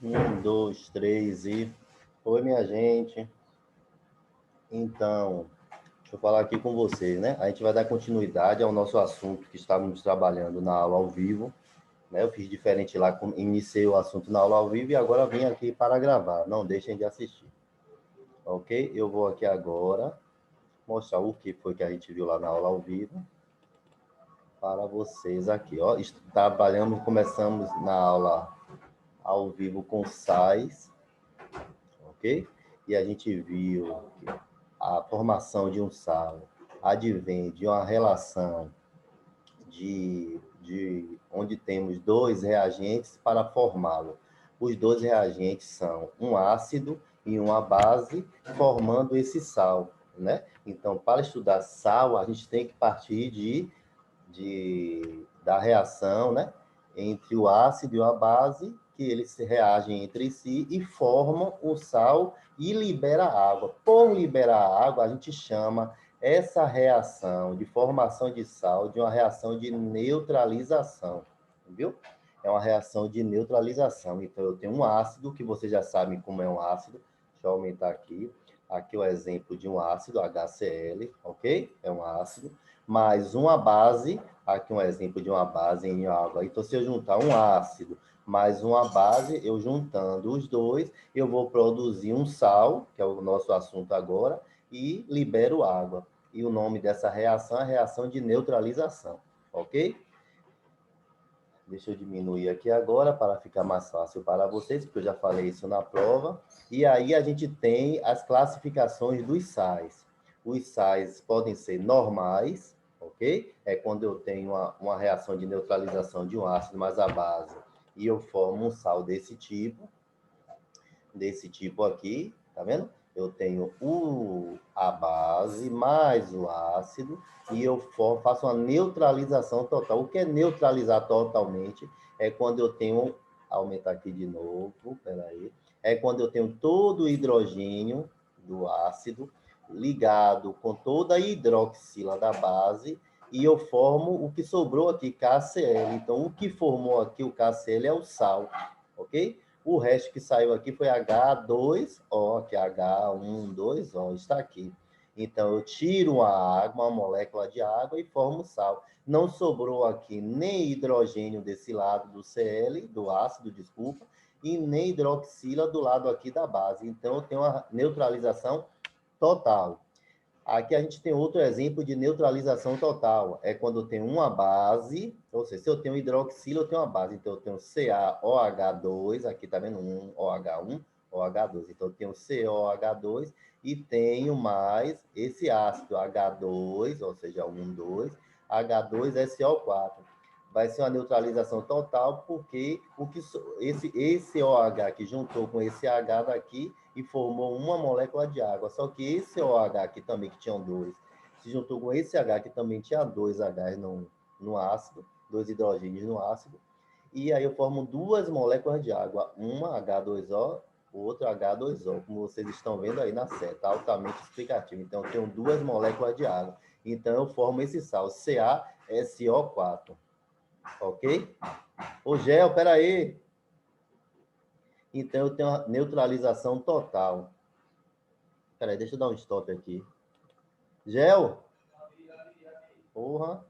Um, dois, três e... Oi, minha gente. Então, deixa eu falar aqui com vocês, né? A gente vai dar continuidade ao nosso assunto que estávamos trabalhando na aula ao vivo, né? Eu fiz diferente lá, iniciei o assunto na aula ao vivo e agora vim aqui para gravar. Não deixem de assistir, ok? Eu vou aqui agora mostrar o que foi que a gente viu lá na aula ao vivo para vocês aqui, ó. Trabalhamos, começamos na aula ao vivo com sais, ok? E a gente viu que a formação de um sal advém de uma relação de onde temos dois reagentes para formá-lo. Os dois reagentes são um ácido e uma base, formando esse sal, né? Então, para estudar sal, a gente tem que partir da reação, né? Entre o ácido e a base, que eles se reagem entre si e formam o sal e libera água. Por liberar água, a gente chama essa reação de formação de sal de uma reação de neutralização, viu? É uma reação de neutralização. Então, eu tenho um ácido, que vocês já sabem como é um ácido. Deixa eu aumentar aqui. Aqui é o exemplo de um ácido, HCl, ok? É um ácido. Mais uma base, aqui um exemplo de uma base em água. Então, se eu juntar um ácido mais uma base, eu juntando os dois, eu vou produzir um sal, que é o nosso assunto agora, e libero água. E o nome dessa reação é a reação de neutralização, ok? Deixa eu diminuir aqui agora para ficar mais fácil para vocês, porque eu já falei isso na prova. E aí a gente tem as classificações dos sais. Os sais podem ser normais, ok? É quando eu tenho uma reação de neutralização de um ácido mais a base e eu formo um sal desse aqui, tá vendo? Eu tenho a base mais o ácido e eu faço uma neutralização total. O que é neutralizar totalmente? É quando eu tenho, aumentar aqui de novo, peraí, é quando eu tenho todo o hidrogênio do ácido ligado com toda a hidroxila da base e eu formo o que sobrou aqui, KCl. Então, o que formou aqui o KCl é o sal, ok? O resto que saiu aqui foi H2O, que é H12O, está aqui. Então, eu tiro a água, uma molécula de água, e formo sal. Não sobrou aqui nem hidrogênio desse lado do Cl, do ácido, desculpa, e nem hidroxila do lado aqui da base. Então, eu tenho uma neutralização total. Aqui a gente tem outro exemplo de neutralização total. É quando eu tenho uma base, ou seja, se eu tenho hidroxila, eu tenho uma base. Então, eu tenho CaOH2, aqui tá vendo? Um OH1, OH2. Então, eu tenho COH2 e tenho mais esse ácido H2, ou seja, 1, 2, H2SO4. Vai ser uma neutralização total, porque esse OH que juntou com esse H daqui e formou uma molécula de água. Só que esse OH aqui também, que tinham dois, se juntou com esse H que também tinha dois Hs no ácido, dois hidrogênios no ácido, e aí eu formo duas moléculas de água, uma H2O, outra H2O, como vocês estão vendo aí na seta, altamente explicativo. Então, eu tenho duas moléculas de água. Então, eu formo esse sal, CaSO4. Ok? Ô, Gel, peraí. Então, eu tenho uma neutralização total. Peraí, deixa eu dar um stop aqui. Gel? Porra.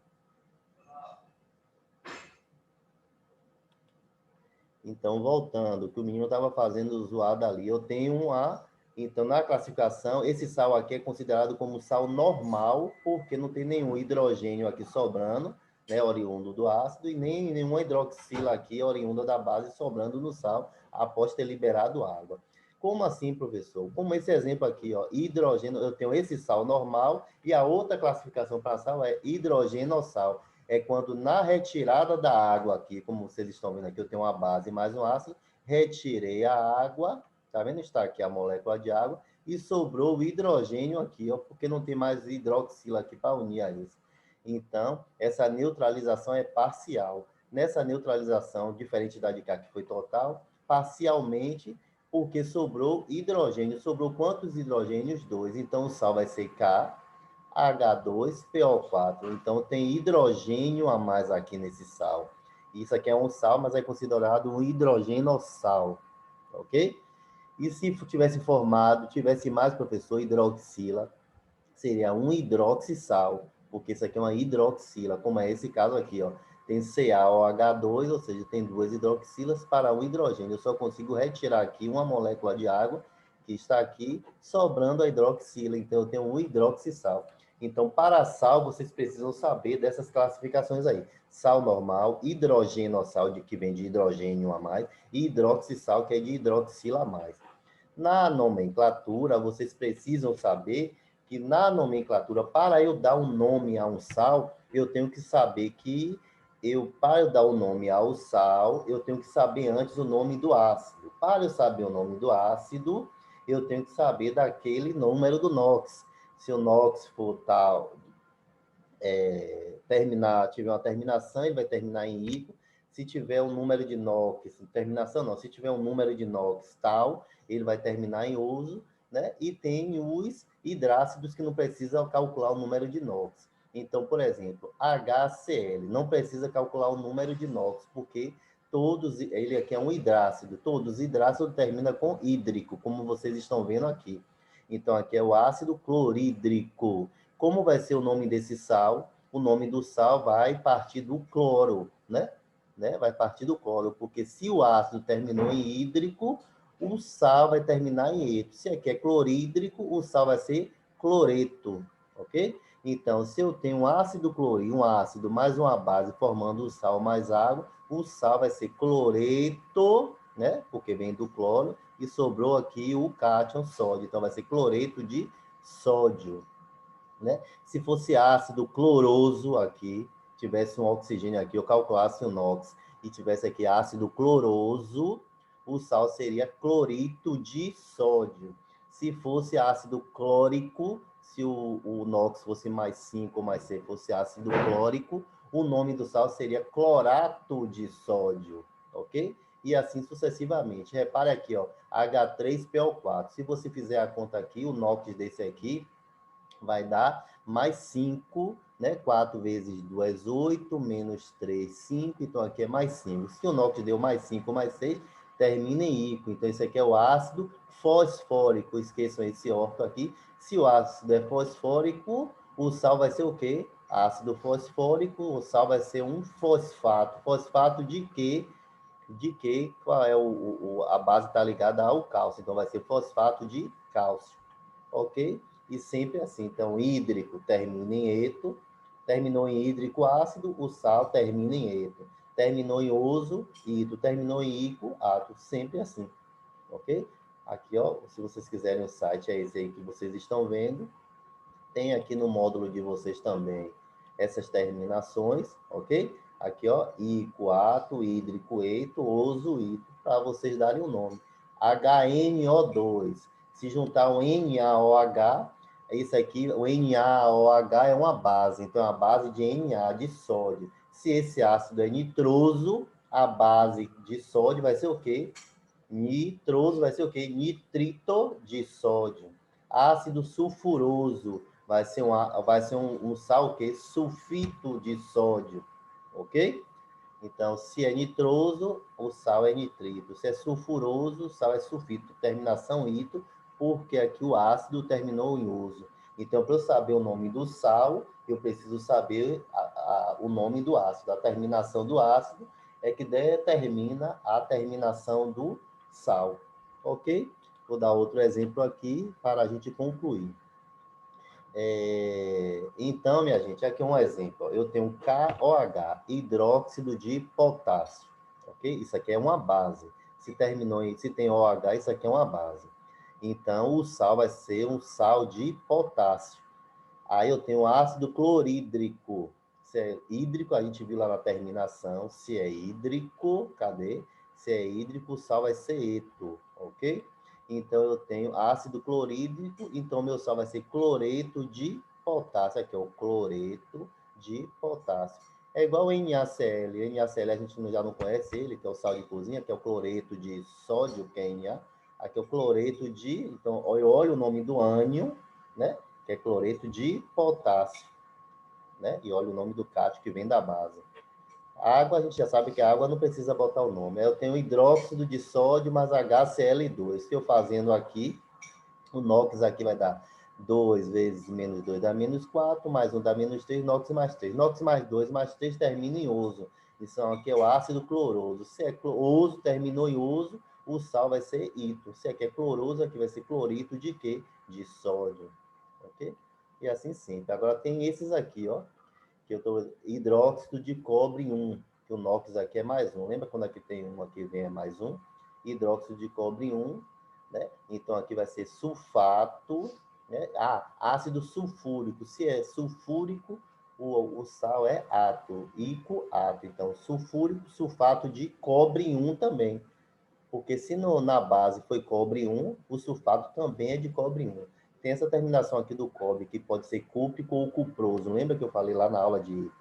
Então, voltando, que o menino estava fazendo zoada ali. Eu tenho uma... Então, na classificação, esse sal aqui é considerado como sal normal, porque não tem nenhum hidrogênio aqui sobrando, né, oriundo do ácido, e nem nenhuma hidroxila aqui, oriunda da base, sobrando no sal, após ter liberado água. Como assim, professor? Como esse exemplo aqui, ó, hidrogênio, eu tenho esse sal normal, e a outra classificação para sal é hidrogenossal. É quando na retirada da água aqui, como vocês estão vendo aqui, eu tenho uma base mais um ácido, retirei a água, tá vendo? Está aqui a molécula de água, e sobrou o hidrogênio aqui, ó, porque não tem mais hidroxila aqui para unir a isso. Então, essa neutralização é parcial. Nessa neutralização, diferente da de cá, que foi total, parcialmente, porque sobrou hidrogênio. Sobrou quantos hidrogênios? 2. Então, o sal vai ser H2PO4. Então, tem hidrogênio a mais aqui nesse sal. Isso aqui é um sal, mas é considerado um hidrogenossal. ok? E se tivesse formado, tivesse mais, professor, hidroxila, seria um hidroxissal, porque isso aqui é uma hidroxila, como é esse caso aqui, ó. Tem CaOH2, ou seja, tem 2 hidroxilas para um hidrogênio. Eu só consigo retirar aqui uma molécula de água, que está aqui, sobrando a hidroxila. Então, eu tenho um hidroxissal. Então, para sal, vocês precisam saber dessas classificações aí. Sal normal, hidrogenossal, que vem de hidrogênio a mais, e hidroxissal, que é de hidroxila a mais. Na nomenclatura, vocês precisam saber que na nomenclatura, para eu dar um nome a um sal, eu tenho que saber que para eu dar o nome ao sal, eu tenho que saber antes o nome do ácido. Para eu saber o nome do ácido, eu tenho que saber daquele número do NOx. Se o NOx for tal, tiver uma terminação, ele vai terminar em ico. Se tiver um número de NOx, terminação não, se tiver um número de NOx tal, ele vai terminar em uso, né? E tem os hidrácidos que não precisa calcular o número de NOx. Então, por exemplo, HCl, não precisa calcular o número de NOx, porque ele aqui é um hidrácido, todos os hidrácidos terminam com hídrico, como vocês estão vendo aqui. Então, aqui é o ácido clorídrico. Como vai ser o nome desse sal? O nome do sal vai partir do cloro, né? Vai partir do cloro, porque se o ácido terminou em hídrico, o sal vai terminar em eto. Se aqui é clorídrico, o sal vai ser cloreto, ok? Então, se eu tenho um ácido clorídrico, um ácido mais uma base formando o sal mais água, o sal vai ser cloreto, né? Porque vem do cloro, e sobrou aqui o cátion sódio. Então, vai ser cloreto de sódio, né? Se fosse ácido cloroso aqui, tivesse um oxigênio aqui, eu calculasse o NOx e tivesse aqui ácido cloroso, o sal seria clorito de sódio. Se fosse ácido clórico, se o NOx fosse mais 5 mais 6 fosse ácido clórico, o nome do sal seria clorato de sódio, ok? E assim sucessivamente. Repare aqui, ó, H3PO4. Se você fizer a conta aqui, o NOx desse aqui vai dar mais 5, né? 4 vezes 2, 8, menos 3, 5. Então, aqui é mais 5. Se o NOx deu mais 5, mais 6, termina em ico. Então, esse aqui é o ácido fosfórico. Esqueçam esse orto aqui. Se o ácido é fosfórico, o sal vai ser o quê? Ácido fosfórico, o sal vai ser um fosfato. Fosfato de quê? De que? Qual é a base está ligada ao cálcio. Então, vai ser fosfato de cálcio. Ok? E sempre assim. Então, hídrico termina em eto, terminou em hídrico ácido, o sal termina em eto. Terminou em oso, ito, terminou em ico, ato, sempre assim. Ok? Aqui, ó, se vocês quiserem o site, é esse aí que vocês estão vendo. Tem aqui no módulo de vocês também essas terminações, ok? Aqui, ó, ico, ato, hídrico, eito, oso, ito, para vocês darem o nome. HNO2. Se juntar um NaOH, isso aqui, o NaOH é uma base, então é a base de Na, de sódio. Se esse ácido é nitroso, a base de sódio vai ser o quê? Nitroso vai ser o quê? Nitrito de sódio. Ácido sulfuroso vai ser um sal o quê? Sulfito de sódio, ok? Então, se é nitroso, o sal é nitrito. Se é sulfuroso, o sal é sulfito. Terminação ito, porque aqui o ácido terminou em uso. Então, para eu saber o nome do sal, eu preciso saber o nome do ácido. A terminação do ácido é que determina a terminação do sal. Ok? Vou dar outro exemplo aqui para a gente concluir. Então, minha gente, aqui é um exemplo. Eu tenho KOH, hidróxido de potássio. Ok? Isso aqui é uma base. Se tem OH, isso aqui é uma base. Então, o sal vai ser um sal de potássio. Aí eu tenho ácido clorídrico. Se é hídrico, a gente viu lá na terminação. Se é hídrico, cadê? Se é hídrico, o sal vai ser eto, ok? Então eu tenho ácido clorídrico, então meu sal vai ser cloreto de potássio. Aqui é o cloreto de potássio. É igual o NaCl. NaCl a gente já não conhece ele, que é o sal de cozinha, que é o cloreto de sódio, que é Na. Aqui é o cloreto de. Então, olha o nome do ânion, né? Que é cloreto de potássio, né? E olha o nome do cátion que vem da base. A água, a gente já sabe que a água não precisa botar o nome. Eu tenho hidróxido de sódio mais HCl2. Se eu fazendo aqui, o NOx aqui vai dar 2 vezes menos 2 dá menos 4, mais 1 dá menos 3, NOx mais 3. NOx mais 2 mais 3 termina em oso. Isso aqui é o ácido cloroso. Se é oso, terminou em oso, o sal vai ser hito. Se aqui é cloroso, aqui vai ser clorito de quê? De sódio. Ok? E assim sempre. Agora tem esses aqui, ó. Que eu tô hidróxido de cobre 1, que o NOx aqui é mais 1. Lembra quando aqui tem um, aqui vem é mais 1? Hidróxido de cobre 1, né? Então aqui vai ser sulfato, né? Ácido sulfúrico. Se é sulfúrico, o sal é ato, ico-ato. Então, sulfúrico, sulfato de cobre 1 também. Porque se na base foi cobre 1, o sulfato também é de cobre 1. Tem essa terminação aqui do cobre, que pode ser cúprico ou cuproso. Lembra que eu falei lá na aula de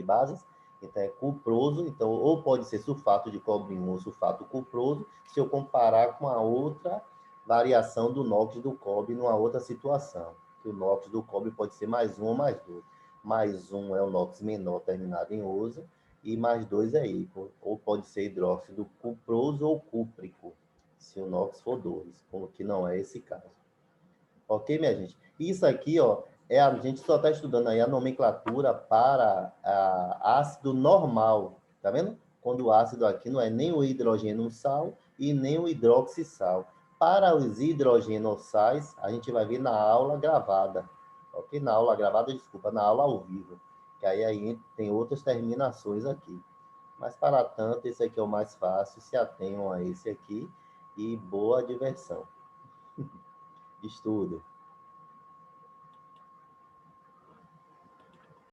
bases? Então, é cuproso, então, ou pode ser sulfato de cobre 1 ou sulfato cuproso, se eu comparar com a outra variação do NOx do cobre numa outra situação. Que o NOx do cobre pode ser mais 1 ou mais 2. Mais 1 é o NOx menor terminado em oso, e mais 2 é ícaro. Ou pode ser hidróxido cuproso ou cúprico, se o NOx for 2, como que não é esse caso. Ok, minha gente? Isso aqui, ó, a gente só está estudando aí a nomenclatura para ácido normal, tá vendo? Quando o ácido aqui não é nem o hidrogênio sal e nem o hidroxissal. Para os hidrogenossais, a gente vai ver na aula gravada, ok? Na aula gravada, desculpa, na aula ao vivo, que aí tem outras terminações aqui. Mas, para tanto, esse aqui é o mais fácil, se atenham a esse aqui e boa diversão. Estudo.